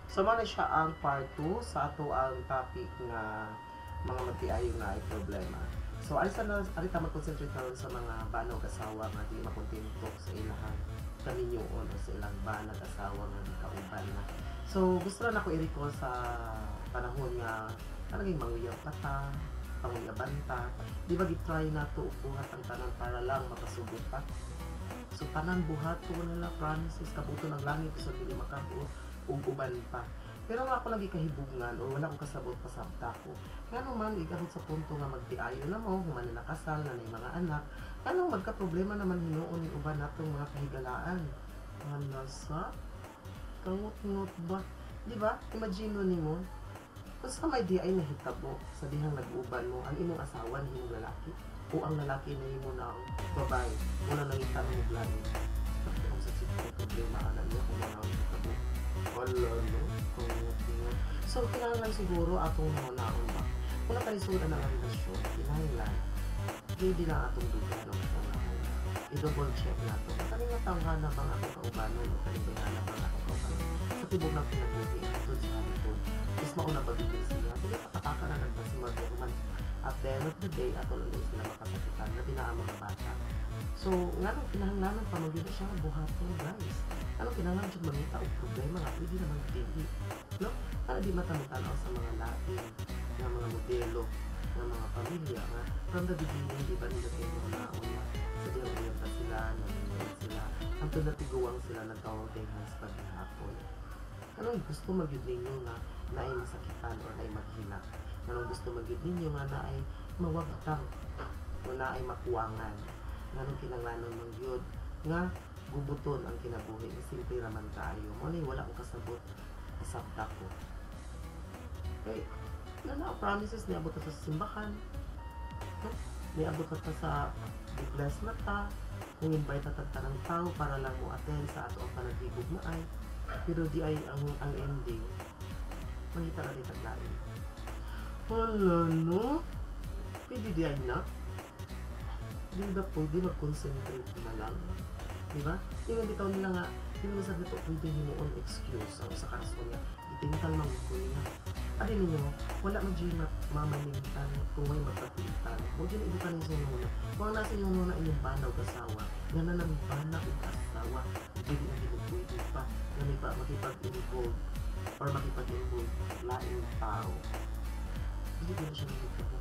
So man siya ang part 2 sa ato ang topic nga mga magtiayon na ay problema. So alisa na arita mag-concentrate karon sa mga banog asawa nga di makontento sa ilahang kaminyoon o sa ilang banag asawa nga kauban na. So gusto na ako i-recall sa panahon nga kanang manguyab pata, panguyaban ta. Di ba gitry na to upuhat ang tanan para lang makasugot pa. So tanan buhat ko nila promises kabuto ng langit sa dili makabuo ug uban pa. Pero nga ako lagi kahibungan o wala akong kasabot pa sabta ko. Nga naman, igabot sa punto nga magtiayo na mo, human na nakasal na may mga anak, anong magka-problema naman hinuon ni uban natong mga kahigalaan. Ano sa? Kangot-ngot ba? Di ba? Imagine ni mo, kung sa may di ay nahitabo sa dihang nag-uban mo, ang imong asawa ni imong lalaki, o ang lalaki na imo na ang babae, muna nangita ng ublani. Kasi kung sa sitong problema, alam niyo kung mga nahitabo. Wala, no? So, kailangan siguro atong naunahon ba? Kung nakalisudan ang relasyon, kailangan hindi lang atong dugan ng panahon. I-double check na ito. Kaling natanghan na bang akong kaubanon o kaling bayana bang akong kaubanon sa tibok ng pinabuhi ito sa halitod. Mas mauna pagiging siya. Hindi kapataka na nagpasimag naman. At the end of the day, ato lang sila makasakitan na tinaan mga bata. So, nga nang kinahanglanan pa magiging na siya buhaton, guys. Ano kinahanglan siya mamita o problema nga pwede naman dili. No? Para di matamutanaw sa mga lain ng mga modelo ng mga pamilya nga from the beginning, di ba nila kayo naon na sa diyan pa sila, nangyayari sila, ang tunatiguang sila nagkawagdayhan sa paghihapon. Anong gusto magyud ninyo nga na ay masakitan o na ay maghina? Anong gusto magyud ninyo nga na ay mawagtang o na ay makuwangan? Anong kinanglanon magyud nga gubuton ang kinabuhi simple raman kaayo mo ni wala akong kasabot kasabta ko okay na promises niabot ta sa simbahan no? Niabot ta sa bless mata kung invite ta tanang tao para lang mo attend sa ato ang panagibog na ay pero di ay ang ending mangita ka di taglain wala no pwede di ay na di ba pwede mag-concentrate na lang. Diba? Yung bitaw nila nga, hindi mo sabi ito, pwede hinuon excuse ang sa kaso niya. Itintal manguko niya. Adi ninyo, wala man dyan mamalintan kung may magpapilitan. Huwag yun ibukan yung sinuna. Kung nasa yung nuna inyong banaw kasawa, nga na nang banaw yung kasawa, hindi mo pwede pa, na may pa makipag-involve or makipag-involve laing tao. Hindi ko na siya nakikita.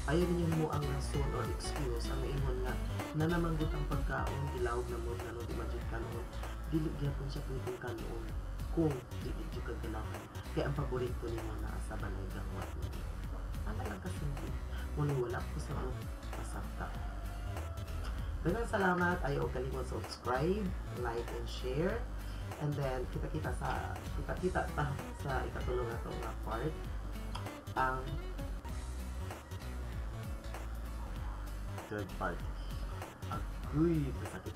Ayaw ninyo mo ang rason or excuse ang ingon nga na namanggot ang pagkaon dilawag na mo na no di majud kanon dili gyapon siya pwedeng kanon kung dili jud kagalakan kaya ang paborito nimo na sa balay gawat niyo ana lang kasimple mo wala ko sa pasakta. Daghang salamat, ayaw kalimot subscribe, like and share, and then kita ta sa ikatulong na itong part ang third party. Agoy, sakit